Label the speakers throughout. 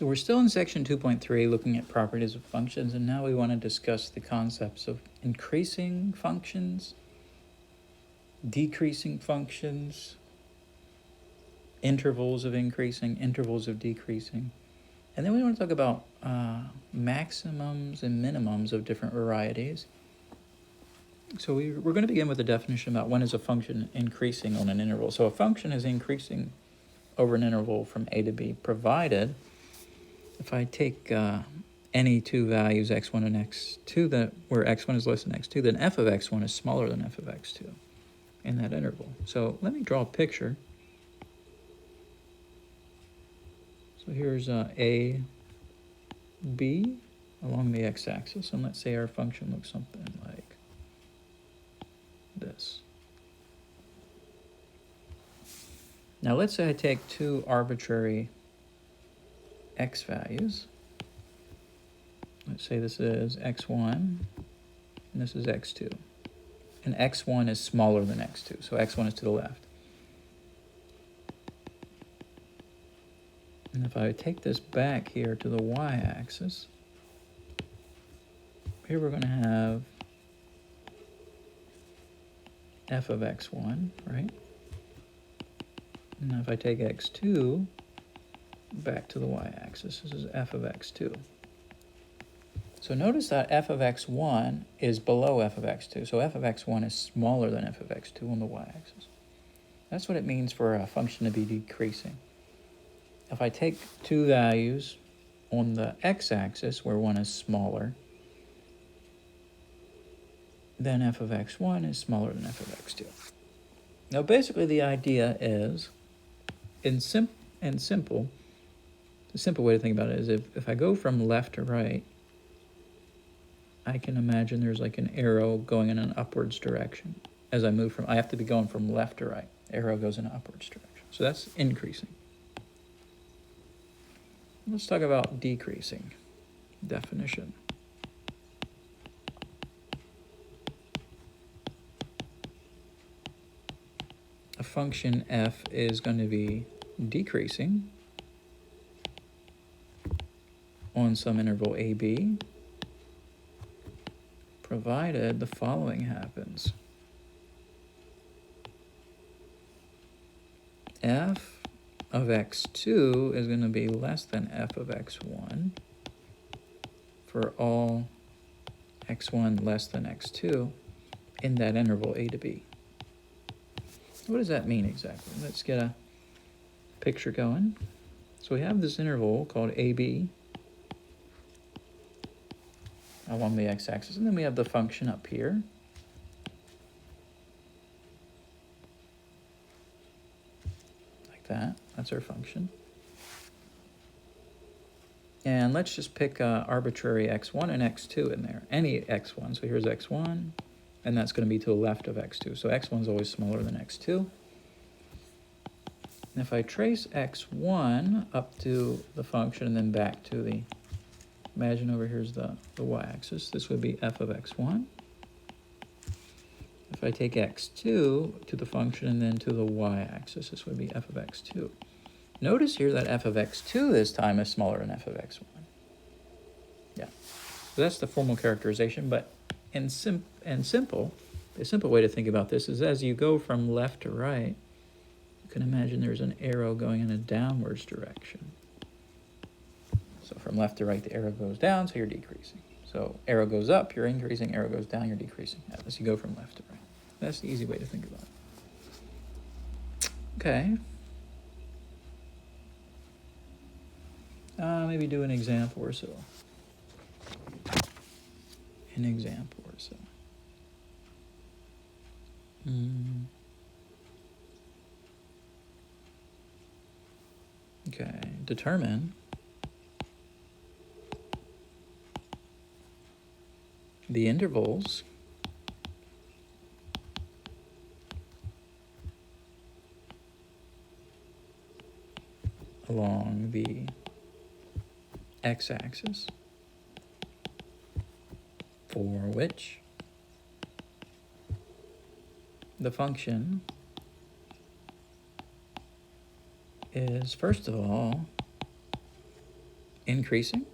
Speaker 1: So we're still in section 2.3 looking at properties of functions, and now we want to discuss the concepts of increasing functions, decreasing functions, intervals of increasing, intervals of decreasing. And then we want to talk about maximums and minimums of different varieties. So we're going to begin with a definition about when is a function increasing on an interval. So a function is increasing over an interval from a to b, provided if I take any two values, x1 and x2, where x1 is less than x2, then f of x1 is smaller than f of x2 in that interval. So let me draw a picture. So here's a, b along the x-axis, and let's say our function looks something like this. Now let's say I take two arbitrary x values. Let's say this is x1 and this is x2. And x1 is smaller than x2, so x1 is to the left. And if I take this back here to the y-axis, here we're going to have f of x1, right? And if I take x2 back to the y-axis, this is f of x2. So notice that f of x1 is below f of x2, so f of x1 is smaller than f of x2 on the y-axis. That's what it means for a function to be decreasing. If I take two values on the x-axis, where one is smaller, then f of x1 is smaller than f of x2. Now basically the idea is, the simple way to think about it is if I go from left to right, I can imagine there's like an arrow going in an upwards direction. As I move I have to be going from left to right. The arrow goes in an upwards direction. So that's increasing. Let's talk about decreasing. Definition. A function f is going to be decreasing on some interval ab, provided the following happens. F of x2 is going to be less than f of x1 for all x1 less than x2 in that interval a to b. What does that mean exactly? Let's get a picture going. So we have this interval called AB along the x-axis, and then we have the function up here. Like that. That's our function. And let's just pick arbitrary x1 and x2 in there. Any x1. So here's x1. And that's going to be to the left of x2. So x1 is always smaller than x2. And if I trace x1 up to the function and then back to the, imagine over here's the y-axis, this would be f of x1. If I take x2 to the function and then to the y-axis, this would be f of x2. Notice here that f of x2 this time is smaller than f of x1. Yeah, so that's the formal characterization, but the simple way to think about this is as you go from left to right, you can imagine there's an arrow going in a downwards direction. So from left to right, the arrow goes down, so you're decreasing. So arrow goes up, you're increasing, arrow goes down, you're decreasing, as you go from left to right. That's the easy way to think about it. Okay. Maybe do an example or so. An example or so. Okay, determine the intervals along the x-axis for which the function is, first of all, increasing.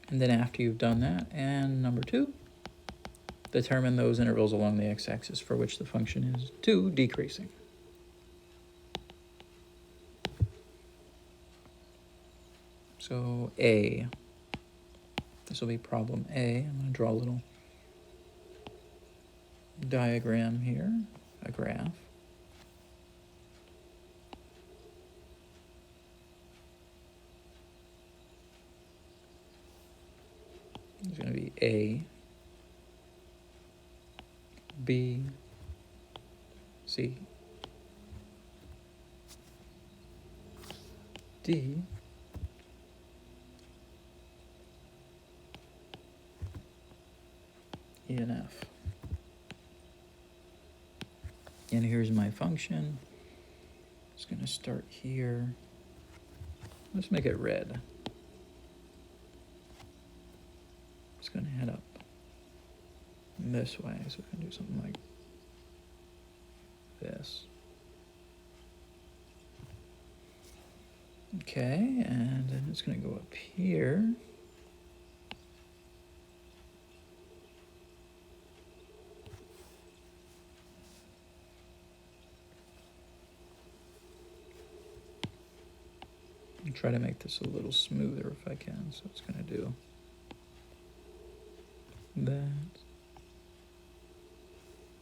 Speaker 1: And then after you've done that, and number 2, determine those intervals along the x-axis for which the function is 2 decreasing. So A, this will be problem A. I'm going to draw a little diagram here, a graph. It's going to be A, B, C, D, E, and F. And here's my function. It's going to start here. Let's make it red. It's going to head up this way, so we can do something like this. Okay, and then it's going to go up here. And try to make this a little smoother if I can. So it's going to do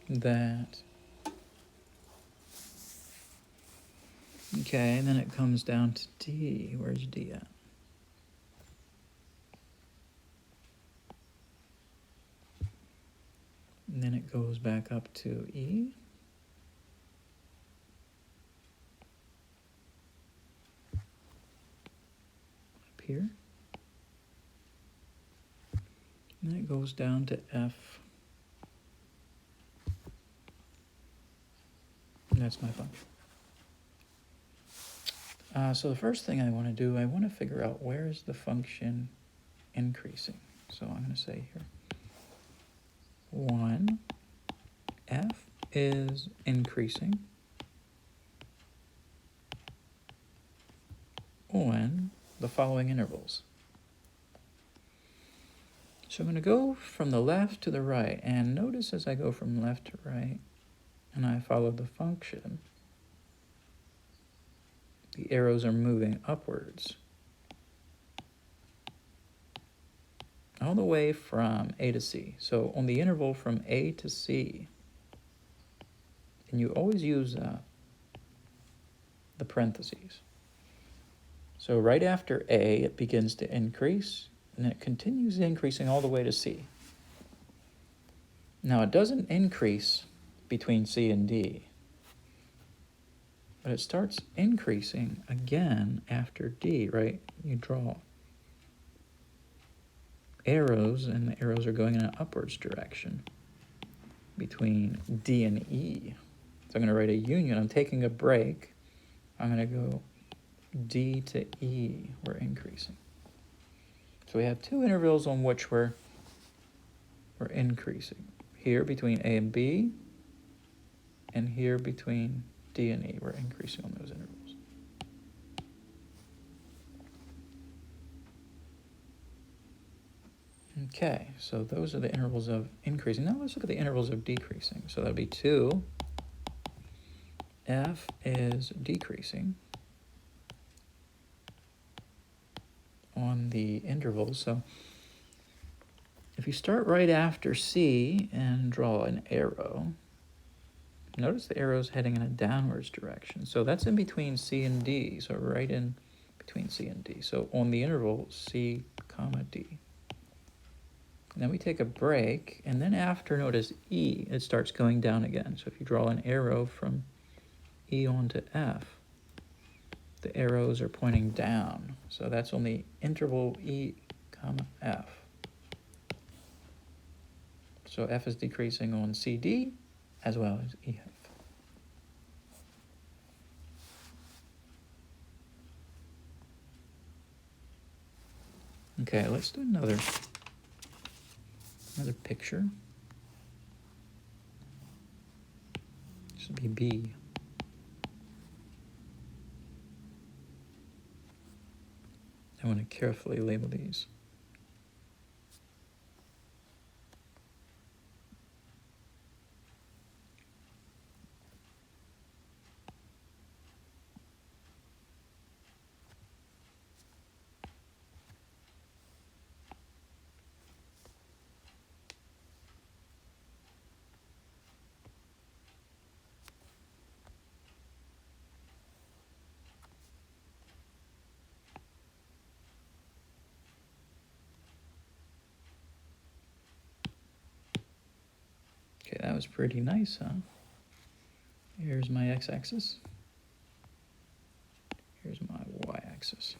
Speaker 1: that. Okay, and then it comes down to D. Where's D at? And then it goes back up to E. Up here. And then it goes down to F. And that's my function. So the first thing I want to do, I want to figure out where is the function increasing. So I'm going to say here, 1, F is increasing on the following intervals. So I'm going to go from the left to the right, and notice as I go from left to right, and I follow the function, the arrows are moving upwards all the way from A to C. So on the interval from A to C, and you always use the parentheses. So right after A, it begins to increase, and it continues increasing all the way to C. Now, it doesn't increase between C and D, but it starts increasing again after D, right? You draw arrows, and the arrows are going in an upwards direction between D and E. So I'm going to write a union. I'm taking a break. I'm going to go D to E. We're increasing. So we have 2 intervals on which we're increasing. Here between A and B, and here between D and E. We're increasing on those intervals. Okay, so those are the intervals of increasing. Now let's look at the intervals of decreasing. So that'll be 2. F is decreasing on the intervals. So if you start right after C and draw an arrow, notice the arrow's heading in a downwards direction. So that's in between C and D. So right in between C and D. So on the interval C, comma D. And then we take a break, and then after, notice E, it starts going down again. So if you draw an arrow from E onto F, the arrows are pointing down. So that's on the interval E, comma F. So F is decreasing on CD as well as EF. Okay, let's do another picture. This would be B. I want to carefully label these. Okay, that was pretty nice, huh? Here's my x-axis. Here's my y-axis.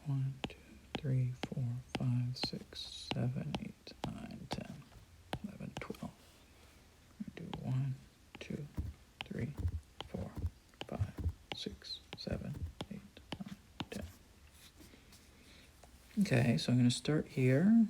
Speaker 1: 1, 2, 3, 4, 5, 6, 7, 8, 9, 10, 11, 12. Do 1, 2, 3, 4, 5, 6, 7, 8, 9, 10. Okay, so I'm going to start here.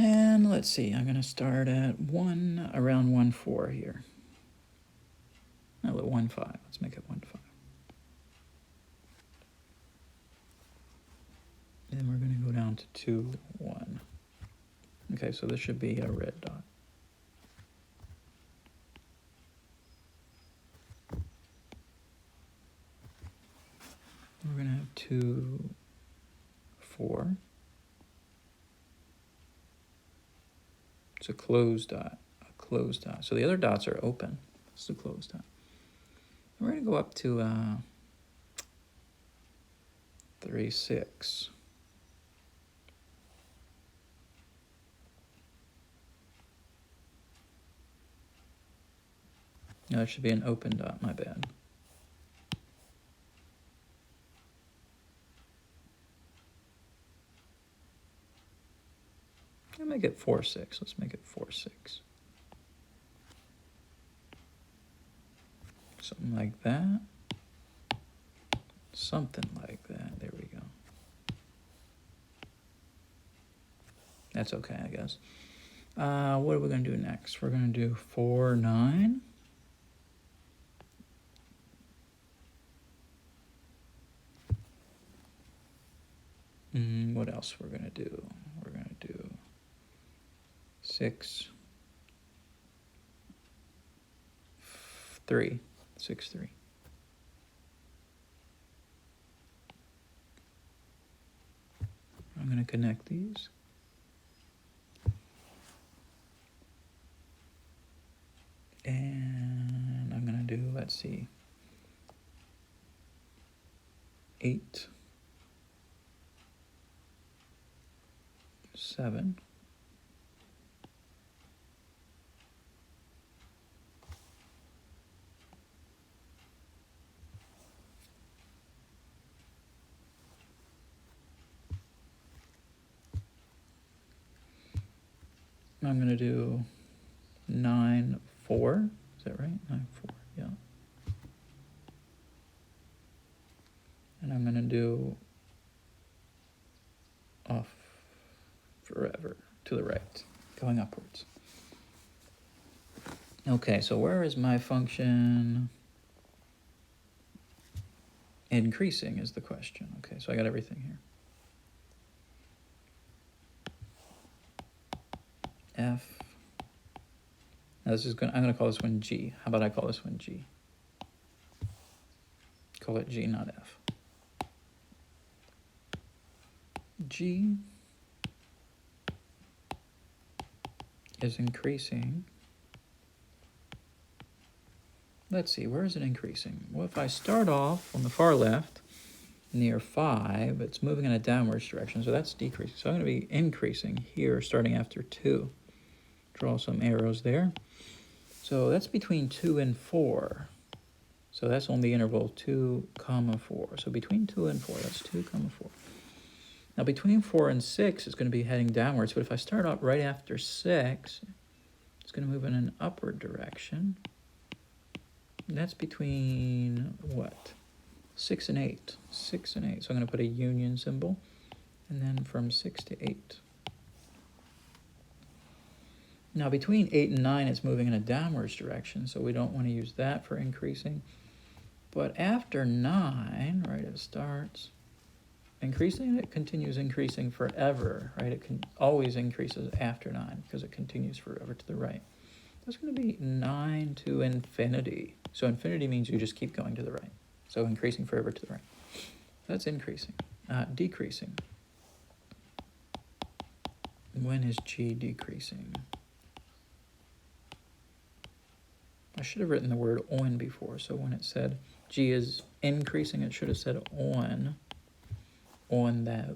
Speaker 1: And let's see, I'm going to start at around 1, 4 here. No, 1, 5. Let's make it 1, 5. Then we're going to go down to 2, 1. Okay, so this should be a red dot. We're going to have 2, 4. It's a closed dot, So the other dots are open. It's a closed dot. And we're going to go up to 3, 6. No, it should be an open dot, my bad. I'll make it 4, 6. Let's make it 4, 6. Something like that. Something like that. There we go. That's okay, I guess. What are we going to do next? We're going to do 4, 9. What else we're going to do? We're going to do 6, 3. 6, 3. I'm going to connect these. And I'm going to do, let's see, 8, 7. I'm going to do 9, 4. Is that right? 9, 4, yeah. And I'm going to do off forever to the right, going upwards. Okay, so where is my function? Increasing is the question. Okay, so I got everything here. F. Now this is I'm going to call this one G. How about I call this one G? Call it G, not F. G is increasing. Let's see, where is it increasing? Well, if I start off on the far left near 5, it's moving in a downwards direction, so that's decreasing. So I'm going to be increasing here starting after 2. Draw some arrows there. So that's between 2 and 4. So that's on the interval 2, 4. So between 2 and 4, that's 2, 4. Now between 4 and 6 is going to be heading downwards, but if I start out right after 6, it's going to move in an upward direction. That's between what? 6 and 8. 6 and 8. So I'm going to put a union symbol. And then from 6 to 8. Now between 8 and 9, it's moving in a downwards direction, so we don't want to use that for increasing. But after 9, right, it starts increasing, and it continues increasing forever, right? It always increases after 9 because it continues forever to the right. That's going to be 9 to infinity. So infinity means you just keep going to the right. So increasing forever to the right. That's increasing. Decreasing. When is G decreasing? I should have written the word on before. So when it said G is increasing, it should have said on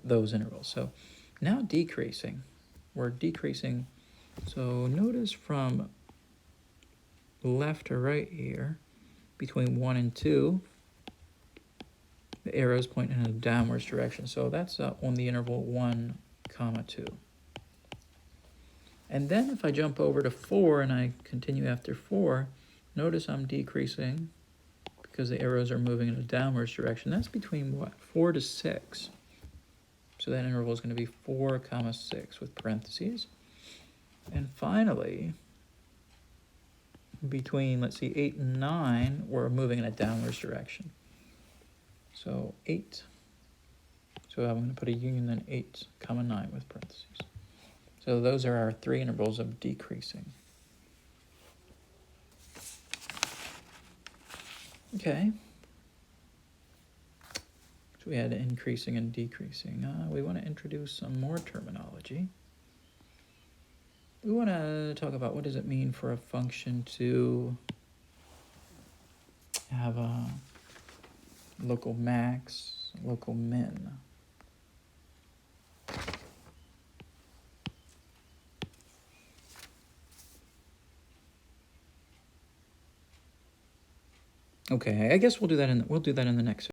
Speaker 1: those intervals. So now decreasing. We're decreasing. So notice from left to right here, between 1 and 2, the arrows point in a downwards direction. So that's on the interval 1, 2. And then if I jump over to 4 and I continue after 4, notice I'm decreasing because the arrows are moving in a downwards direction. That's between what? 4 to 6. So that interval is going to be 4, 6 with parentheses. And finally, between, let's see, 8 and 9, we're moving in a downwards direction. So 8. So I'm going to put a union then 8, 9 with parentheses. So those are our 3 intervals of decreasing. Okay. So we had increasing and decreasing. We want to introduce some more terminology. We want to talk about what does it mean for a function to have a local max, local min. Okay, I guess we'll do that in the next